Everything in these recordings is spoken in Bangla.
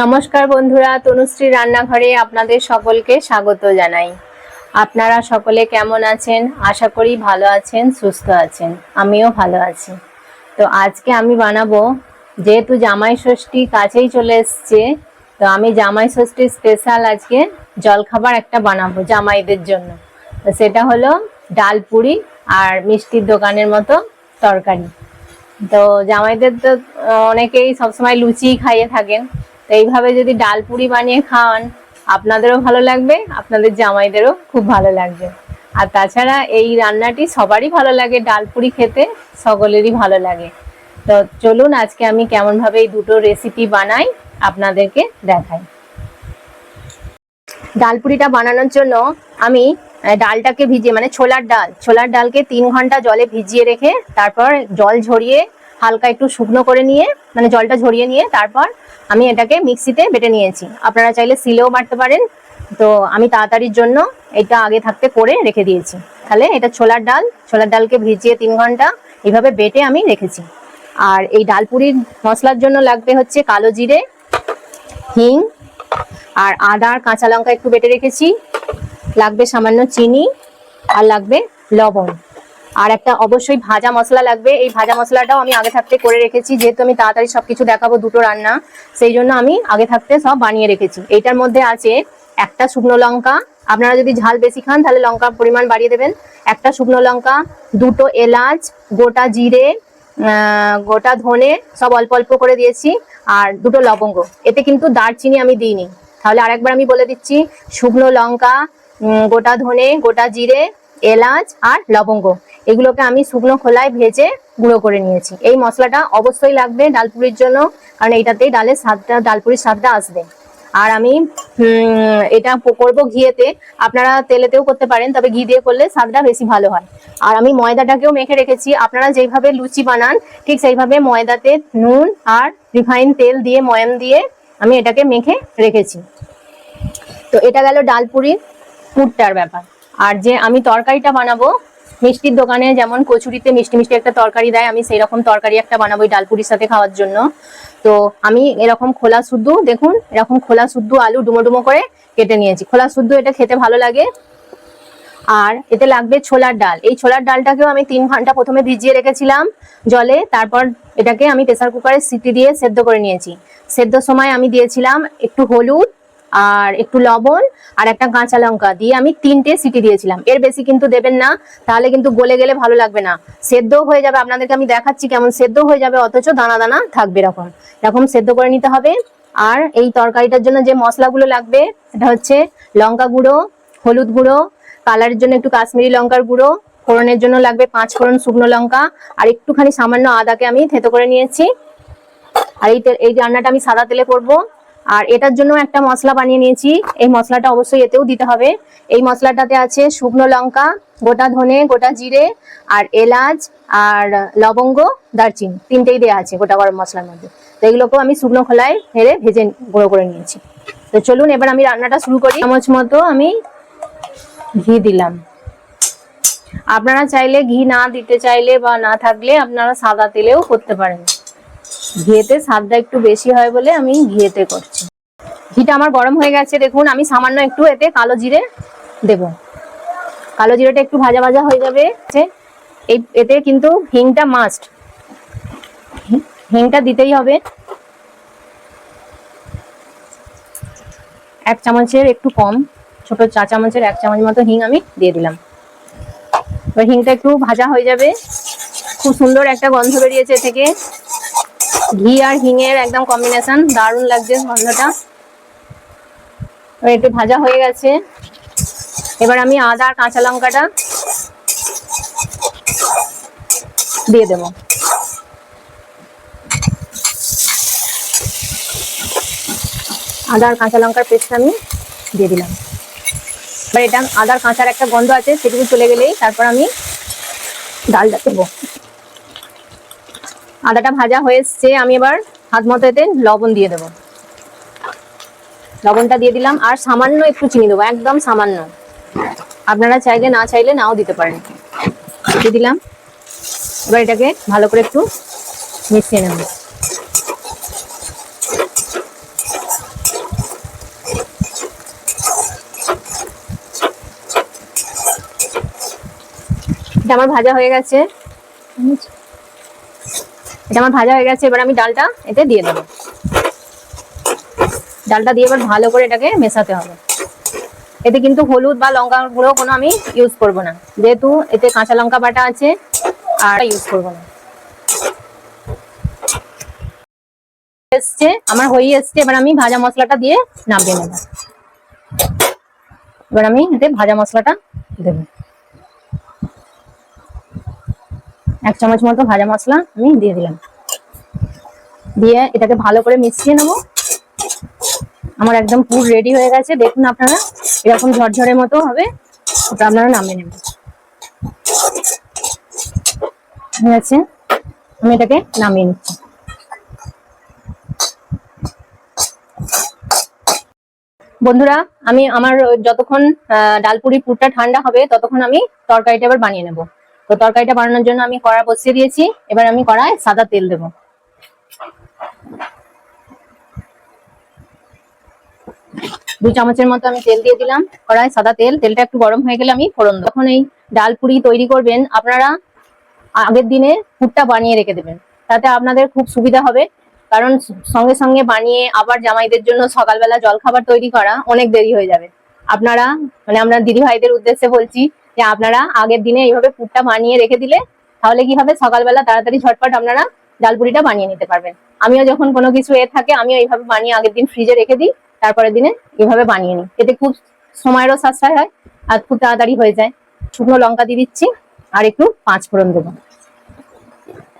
নমস্কার বন্ধুরা, তনুশ্রী রান্নাঘরে আপনাদের সকলকে স্বাগত জানাই। আপনারা সকলে কেমন আছেন? আশা করি ভালো আছেন, সুস্থ আছেন। আমিও ভালো আছি। তো আজকে আমি বানাবো, যেহেতু জামাই ষষ্ঠী কাছেই চলে এসছে, তো আমি জামাই ষষ্ঠী স্পেশাল আজকে জলখাবার একটা বানাবো জামাইদের জন্য। তো সেটা হলো ডাল পুরি আর মিষ্টির দোকানের মতো তরকারি। তো জামাইদের তো অনেকেই সবসময় লুচি খাইয়ে থাকেন, তো এইভাবে যদি ডাল পুরি বানিয়ে খাওয়ান আপনাদেরও ভালো লাগবে, আপনাদের জামাইদেরও খুব ভালো লাগবে। আর তাছাড়া এই রান্নাটি সবারই ভালো লাগে, ডাল পুরি খেতে সকলেরই ভালো লাগে। তো চলুন আজকে আমি কেমন ভাবে এই দুটো রেসিপি বানাই আপনাদেরকে দেখাই। ডাল পুরিটা বানানোর জন্য আমি ডালটাকে ভিজিয়ে, মানে ছোলার ডালকে 3 ঘন্টা জলে ভিজিয়ে রেখে তারপর জল ঝরিয়ে হালকা একটু শুকনো করে নিয়ে, মানে জলটা ঝরিয়ে নিয়ে তারপর আমি এটাকে মিক্সিতে বেটে নিয়েছি। আপনারা চাইলে শিলেও বাটতে পারেন। তো আমি তাড়াতাড়ির জন্য এটা আগে থাকতে করে রেখে দিয়েছি। তাহলে এটা ছোলার ডালকে ভিজিয়ে 3 ঘন্টা এইভাবে বেটে আমি রেখেছি। আর এই ডাল পুরির মশলার জন্য লাগবে হচ্ছে কালো জিরে, হিং আর আদা আর কাঁচা লঙ্কা একটু বেটে রেখেছি, লাগবে সামান্য চিনি আর লাগবে লবণ, আর একটা অবশ্যই ভাজা মশলা লাগবে। এই ভাজা মশলাটাও আমি আগে থাকতে করে রেখেছি, যেহেতু আমি তাড়াতাড়ি সবকিছু দেখাবো দুটো রান্না, সেই জন্য আমি আগে থাকতে সব বানিয়ে রেখেছি। এইটার মধ্যে আছে একটা শুকনো লঙ্কা, আপনারা যদি ঝাল বেশি খান তাহলে লঙ্কার পরিমাণ বাড়িয়ে দেবেন। একটা শুকনো লঙ্কা, দুটো এলাচ, গোটা জিরে, গোটা ধনে সব অল্প অল্প করে দিয়েছি, আর দুটো লবঙ্গ। এতে কিন্তু দারচিনি আমি দিইনি। তাহলে আরেকবার আমি বলে দিচ্ছি, শুকনো লঙ্কা, গোটা ধনে, গোটা জিরে, এলাচ আর লবঙ্গ, এগুলোকে আমি শুকনো খোলায় ভেজে গুঁড়ো করে নিয়েছি। এই মশলাটা অবশ্যই লাগবে ডালপুরির জন্য, কারণ এইটাতেই ডালপুরির স্বাদটা আসবে। আর আমি এটা করবো ঘিয়েতে, আপনারা তেলেতেও করতে পারেন, তবে ঘি দিয়ে করলে স্বাদটা বেশি ভালো হয়। আর আমি ময়দাটাকেও মেখে রেখেছি। আপনারা যেইভাবে লুচি বানান ঠিক সেইভাবে ময়দাতে নুন আর রিফাইন তেল দিয়ে ময়াম দিয়ে আমি এটাকে মেখে রেখেছি। তো এটা গেল ডালপুরির পুরটার ব্যাপার। আর যে আমি তরকারিটা বানাবো, মিষ্টির দোকানে যেমন কচুরিতে মিষ্টি মিষ্টি একটা তরকারি দেয়, আমি সেই রকম তরকারি একটা বানাবো ডালপুরির সাথে খাওয়ার জন্য। তো আমি এরকম খোলা শুদ্ধ, দেখুন এরকম খোলা শুদ্ধ আলু ডুমো ডুমো করে কেটে নিয়েছি। খোলা শুদ্ধ এটা খেতে ভালো লাগে। আর এতে লাগবে ছোলার ডাল। এই ছোলার ডালটাকেও আমি 3 ঘন্টা প্রথমে ভিজিয়ে রেখেছিলাম জলে, তারপর এটাকে আমি প্রেসার কুকারে সিটি দিয়ে সেদ্ধ করে নিয়েছি। সেদ্ধর সময় আমি দিয়েছিলাম একটু হলুদ আর একটু লবণ আর একটা কাঁচা লঙ্কা দিয়ে আমি 3টে সিটি দিয়েছিলাম। এর বেশি কিন্তু দেবেন না, তাহলে কিন্তু গলে গেলে ভালো লাগবে না, সেদ্ধ হয়ে যাবে। আপনাদেরকে আমি দেখাচ্ছি কেমন সেদ্ধ হয়ে যাবে, অথচ দানা দানা থাকবে, এরকম সেদ্ধ করে নিতে হবে। আর এই তরকারিটার জন্য যে মশলাগুলো লাগবে, এটা হচ্ছে লঙ্কা গুঁড়ো, হলুদ গুঁড়ো, কালারের জন্য একটু কাশ্মীরি লঙ্কার গুঁড়ো, ফোড়নের জন্য লাগবে 5 ফোড়ন শুকনো লঙ্কা, আর একটুখানি সামান্য আদাকে আমি থেতো করে নিয়েছি। আর এই রান্নাটা আমি সাদা তেলে করবো। আর এটার জন্য একটা মশলা বানিয়ে নিয়েছি, এই মশলাটা অবশ্যই এতেও দিতে হবে। এই মশলাটাতে আছে শুকনো লঙ্কা, গোটা ধনে, গোটা জিরে আর এলাচ আর লবঙ্গ, দারচিনি, 3টেই দেওয়া আছে গোটা গরম মশলার মধ্যে। তো এগুলোকেও আমি শুকনো খোলায় ভেজে গুঁড়ো করে নিয়েছি। তো চলুন এবার আমি রান্নাটা শুরু করি। চামচ মতো আমি ঘি দিলাম। আপনারা চাইলে ঘি না দিতে চাইলে বা না থাকলে আপনারা সাদা তেলেও করতে পারেন। ঘিয়েতে স্বাদটা একটু বেশি হয় বলে আমি ঘিয়েতে করছি। ঘিটা আমার গরম হয়ে গেছে, দেখুন আমি সামান্য একটু এতে কালো জিরে দেব। কালো জিরেটা একটু ভাজা ভাজা হয়ে যাবে। এতে কিন্তু হিংটা মাস্ট, হিংটা দিতেই হবে। 1 চামচের একটু কম, ছোট চা চামচের 1 চামচ মতো হিং আমি দিয়ে দিলাম। এবার হিংটা একটু ভাজা হয়ে যাবে, খুব সুন্দর একটা গন্ধ বেরিয়েছে থেকে। ঘি আর হিঙের একদম কম্বিনেশন, দারুণ লাগছে গন্ধটা। একটু ভাজা হয়ে গেছে। এবার আমি আদা আর কাঁচা লঙ্কাটা দিয়ে দেব। আদা আর কাঁচা লঙ্কার পেস্ট আমি দিয়ে দিলাম। এবার এটা আদার কাঁচার একটা গন্ধ আছে, সেটুকু চলে গেলেই তারপর আমি ডালটা দেবো। আদাটা ভাজা হয়ে এসছে, আমি এবার হাত মতো এতে লবণ দিয়ে দেবো। লবণটা দিয়ে দিলাম আর সামান্য একটু চিনি দেবো, একদম সামান্য। আপনারা চাইলে না চাইলে নাও দিতে পারেন। দিয়ে দিলাম। এবার এটাকে ভালো করে একটু মিশিয়ে নেব। এটা আমার ভাজা হয়ে গেছে, এবার আমি ডালটা এতে দিয়ে দেবো। ডালটা দিয়ে এবার ভালো করে এটাকে মেশাতে হবে। এতে কিন্তু হলুদ বা লঙ্কা গুঁড়ো কোনো আমি ইউজ করব না, যেহেতু এতে কাঁচা লঙ্কা বাটা আছে, আর ইউজ করব না। আমার হয়ে এসছে, এবার আমি ভাজা মশলাটা দিয়ে নামিয়ে নেব। এবার আমি এতে ভাজা মশলাটা দেব, 1 চামচ মতো ভাজা মশলা আমি দিয়ে দিলাম। দিয়ে এটাকে ভালো করে মিশিয়ে নেব। আমার একদম পুরো রেডি হয়ে গেছে, দেখুন আপনারা এরকম ঝরঝরের মতো হবে, ওটা আপনারা নামিয়ে নেবেন। ঠিক আছে, আমি এটাকে নামিয়ে নিচ্ছি। বন্ধুরা, আমি আমার যতক্ষণ ডালপুরি পুরটা ঠান্ডা হবে ততক্ষণ আমি তরকারিটা এবার বানিয়ে নেব। তো তরকারিটা বানানোর জন্য আমি কড়া বসিয়ে দিয়েছি। এবার আমি কড়ায় সাদা তেল দেব। 2 চামচের মতো আমি তেল দিয়ে দিলাম কড়ায় সাদা তেল। তেলটা একটু গরম হয়ে গেলে আমি ফোড়ন দেব। যখন এই ডালপুরি তৈরি করবেন আপনারা আগের দিনে পুরটা বানিয়ে রেখে দেবেন, তাতে আপনাদের খুব সুবিধা হবে। কারণ সঙ্গে সঙ্গে বানিয়ে আবার জামাইদের জন্য সকালবেলা জলখাবার তৈরি করা অনেক দেরি হয়ে যাবে। আপনারা মানে আমরা দিদি ভাইদের উদ্দেশ্যে বলছি যে আপনারা আগের দিনে এইভাবে পুরটা বানিয়ে রেখে দিলে তাহলে কি হবে, সকালবেলা তাড়াতাড়ি ঝটপট আপনারা ডালপুরিটা বানিয়ে নিতে পারবেন। আমিও যখন কোনো কিছু থাকে আমিও এইভাবে বানিয়ে আগের দিন ফ্রিজে রেখে দিই, তারপরের দিনে এইভাবে বানিয়ে নিই। এতে খুব সময়েরও সাশ্রয় হয় আর খুব তাড়াতাড়ি হয়ে যায়। শুকনো লঙ্কা দিয়ে দিচ্ছি আর একটু 5 ফোড়ন দেবো।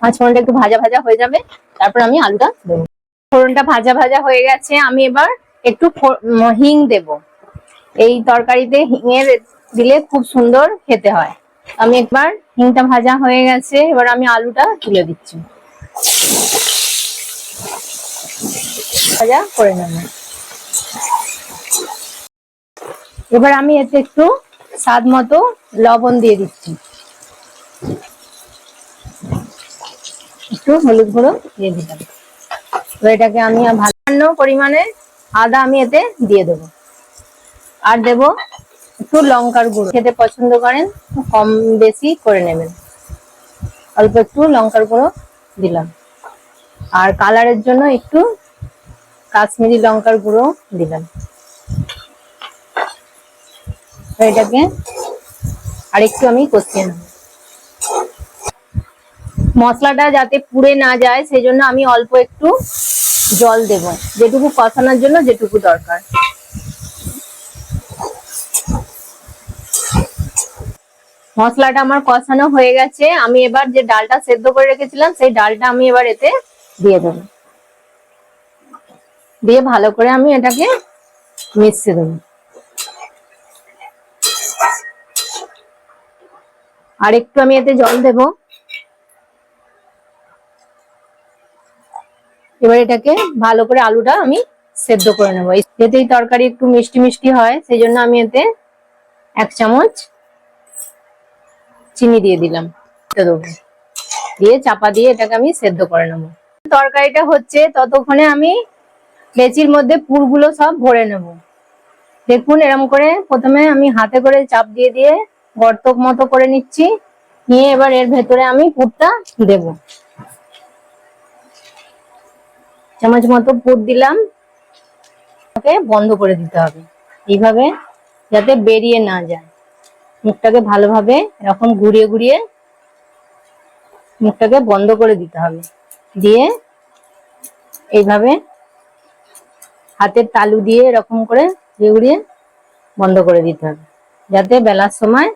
5 ফোড়নটা একটু ভাজা ভাজা হয়ে যাবে, তারপর আমি আলুটা দেবো। ফোড়নটা ভাজা ভাজা হয়ে গেছে, আমি এবার একটু হিং দেব। এই তরকারিতে হিঙের দিলে খুব সুন্দর খেতে হয়। আমি একবার হিংটা ভাজা হয়ে গেছে, এবার আমি আলুটা তুলে দিচ্ছি, ভাজা করে নেব। এবার আমি এতে একটু স্বাদ মতো লবণ দিয়ে দিচ্ছি, একটু হলুদ গুঁড়ো দিয়ে দিলাম। তো এটাকে আমি সামান্য পরিমাণে আদা আমি এতে দিয়ে দেবো, আর দেব একটু লঙ্কার গুঁড়ো। খেতে পছন্দ করেন কম বেশি করে নেবেন, অল্প একটু লঙ্কার গুঁড়ো দিলাম। আর কালারের জন্য একটু কাশ্মীরি লঙ্কার গুঁড়ো দিলাম। এটাকে আরেকটু আমি কষিয়ে নেব। মশলাটা যাতে পুড়ে না যায় সেই জন্য আমি অল্প একটু জল দেব, যেটুকু কষানোর জন্য যেটুকু দরকার। মশলাটা আমার কষানো হয়ে গেছে, আমি এবার যে ডালটা সেদ্ধ করে রেখেছিলাম সেই ডালটা আমি এবার এতে দিয়ে দেবো। দিয়ে ভালো করে আমি এটাকে মিশিয়ে দেবো। আর একটু আমি এতে জল দেব। এবার এটাকে ভালো করে আলুটা আমি সেদ্ধ করে নেবো। এতে তরকারি একটু মিষ্টি মিষ্টি হয়, সেই জন্য আমি এতে 1 চামচ চিনি দিয়ে দিলাম। দিয়ে চাপা দিয়ে এটাকে আমি সেদ্ধ করে নেবো। তরকারিটা হচ্ছে ততক্ষণে আমি লেচির মধ্যে পুরগুলো সব ভরে নেব। দেখুন এরকম করে প্রথমে আমি হাতে করে চাপ দিয়ে দিয়ে গর্ত মতো করে নিচ্ছি, নিয়ে এবার এর ভেতরে আমি পুরটা দেব। চামচ মতো পুর দিলাম, ওকে বন্ধ করে দিতে হবে এইভাবে, যাতে বেরিয়ে না যায়। মুখটাকে ভালোভাবে এরকম ঘুরিয়ে ঘুরিয়ে মুখটাকে বন্ধ করে দিতে হবে। দিয়ে এইভাবে হাতের তালু দিয়ে এরকম করে ঘুরিয়ে বন্ধ করে দিতে হবে, যাতে বেলার সময়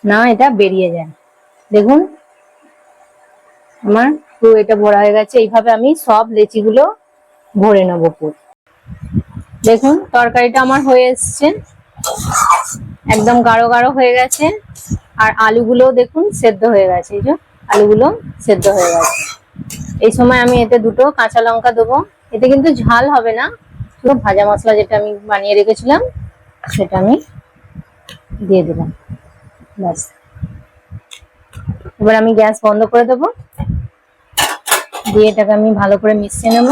না এটা বেরিয়ে যায়। দেখুন আমার পুরো এটা ভরা হয়ে গেছে। এইভাবে আমি সব লেচিগুলো ভরে নেবো পুরো। দেখুন তরকারিটা আমার হয়ে এসছে, একদম গাঢ় গাঢ় হয়ে গেছে। আর আলুগুলো দেখুন সেদ্ধ হয়ে গেছে, এই যে আলুগুলো সেদ্ধ হয়ে গেছে। এই সময় আমি এতে 2টো কাঁচা লঙ্কা দেবো। এতে কিন্তু ঝাল হবে না, শুধু ভাজা মশলা যেটা আমি বানিয়ে রেখেছিলাম সেটা আমি দিয়ে দিলাম, ব্যাস। এবার আমি গ্যাস বন্ধ করে দেবো, দিয়ে এটাকে আমি ভালো করে মিশিয়ে নেব।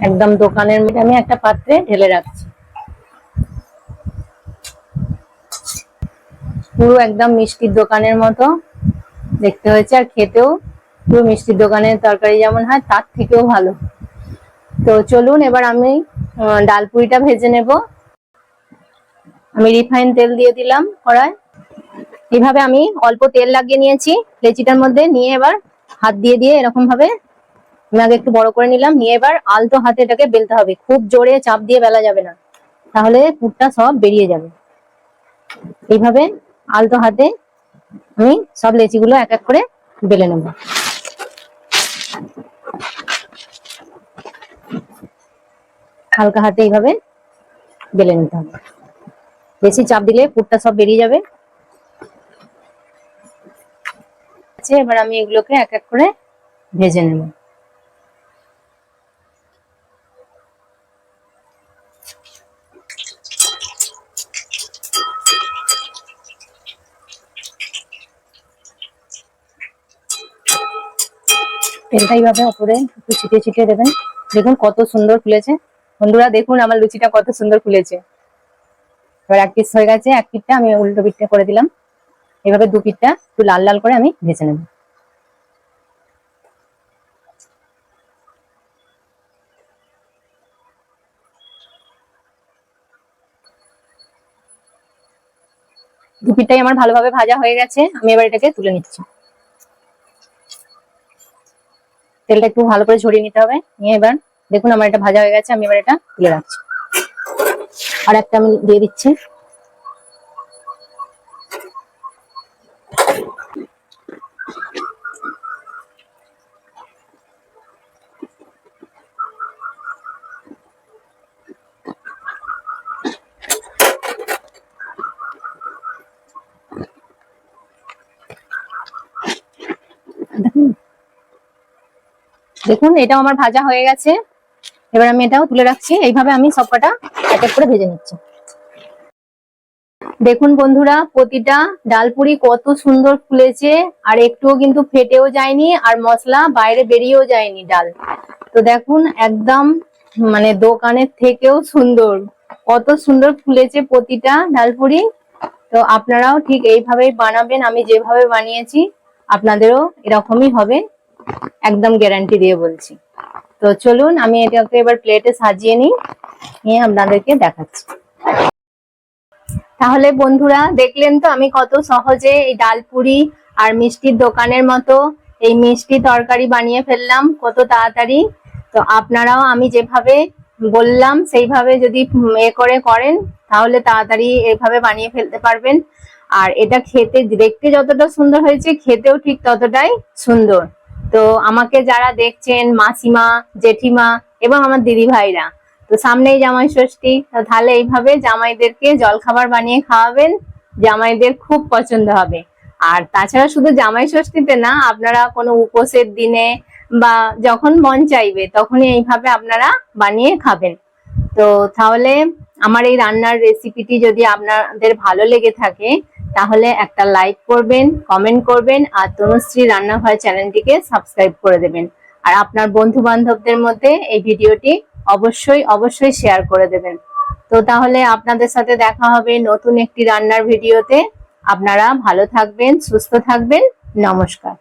একদম দোকানের মধ্যে আমি একটা পাত্রে ঢেলে রাখছি। পুরো একদম মিষ্টির দোকানের মতো দেখতে হয়েছে, আর খেতেও পুরো মিষ্টির দোকানের তরকারি যেমন হয় তার থেকেও ভালো। তো চলুন এবার আমি ডাল পুরিটা ভেজে নেব। আমি রিফাইন তেল দিয়ে দিলাম কড়াই। এইভাবে আমি অল্প তেল লাগিয়ে নিয়েছি লেচিটার মধ্যে, নিয়ে এবার হাত দিয়ে দিয়ে এরকম ভাবে আমি আগে একটু বড় করে নিলাম, নিয়ে এবার আলতো হাতে এটাকে বেলতে হবে, খুব জোরে চাপ দিয়ে বেলা যাবে না, তাহলে পুরটা সব বেরিয়ে যাবে। এইভাবে আলতো হাতে আমি সব লেচিগুলো এক এক করে বেলে নেব। হালকা হাতে এইভাবে বেলে নিতে হবে, বেশি চাপ দিলে পুরটা সব বেরিয়ে যাবে। আচ্ছা, এবার আমি এগুলোকে এক এক করে ভেজে নেব। তেলটা এইভাবে উপরে একটু ছিটিয়ে ছিটিয়ে দেবেন। দেখুন কত সুন্দর ফুলেছে বন্ধুরা, দেখুন আমার লুচিটা কত সুন্দর ফুলেছে। এবার এক পিস হয়ে গেছে, এক পিঠটা আমি উল্টো পিঠটা করে দিলাম। এভাবে দু পিঠটা একটু লাল লাল করে আমি ভেজে নেব। দু পিঠটাই আমার ভালোভাবে ভাজা হয়ে গেছে, আমি এবার এটাকে তুলে নিচ্ছি। তেলটা একটু ভালো করে ঝরিয়ে নিতে হবে, নিয়ে এবার দেখুন আমার এটা ভাজা হয়ে গেছে, আমি এবার এটা তুলে রাখছি। আর একটা আমি দিয়ে দিচ্ছি। দেখুন এটাও আমার ভাজা হয়ে গেছে, এবার আমি এটাও তুলে রাখছি। এইভাবে আমি সবকটা এক এক করে ভেজে নিচ্ছি। দেখুন বন্ধুরা, প্রতিটা ডালপুরি কত সুন্দর ফুলেছে, আর একটুও কিন্তু ফেটেও যায়নি, আর মশলা বাইরে বেরিয়েও যায়নি ডাল। তো দেখুন একদম মানে দোকানের থেকেও সুন্দর, কত সুন্দর ফুলেছে প্রতিটা ডালপুরি। তো আপনারাও ঠিক এইভাবেই বানাবেন, আমি যেভাবে বানিয়েছি আপনাদেরও এরকমই হবে, একদম গ্যারান্টি দিয়ে বলছি। তো চলুন আমি এটাকে এবার প্লেটে সাজিয়ে নিয়ে আপনাদেরকে দেখাচ্ছি। তাহলে বন্ধুরা দেখলেন তো আমি কত সহজে এই ডালপুরি আর মিষ্টির দোকানের মতো এই মিষ্টি তরকারি বানিয়ে ফেললাম কত তাড়াতাড়ি। তো আপনারাও আমি যেভাবে বললাম সেইভাবে যদি করেন তাহলে তাড়াতাড়ি এইভাবে বানিয়ে ফেলতে পারবেন। আর এটা খেতে দেখতে যতটা সুন্দর হয়েছে খেতেও ঠিক ততটাই সুন্দর। তো আমাকে যারা দেখছেন মাসিমা, জেঠিমা এবং আমার দিদি ভাইরা, তো সামনেই জামাই ষষ্ঠী, তাহলে এইভাবে জামাইদেরকে জলখাবার বানিয়ে খাওয়াবেন, জামাইদের খুব পছন্দ হবে। আর তাছাড়া শুধু জামাই ষষ্ঠীতে না, আপনারা কোনো উপোসের দিনে বা যখন মন চাইবে তখনই এইভাবে আপনারা বানিয়ে খাবেন। তো তাহলে আমার এই রান্নার রেসিপিটি যদি আপনাদের ভালো লেগে থাকে তাহলে একটা লাইক করবেন, কমেন্ট করবেন, আর তনুশ্রী রান্নাঘর চ্যানেলটিকে সাবস্ক্রাইব করে দেবেন। আর আপনার বন্ধু বান্ধবদের মধ্যে এই ভিডিওটি অবশ্যই অবশ্যই শেয়ার করে দেবেন। তো তাহলে আপনাদের সাথে দেখা হবে নতুন একটি রান্নার ভিডিওতে। আপনারা ভালো থাকবেন, সুস্থ থাকবেন। নমস্কার।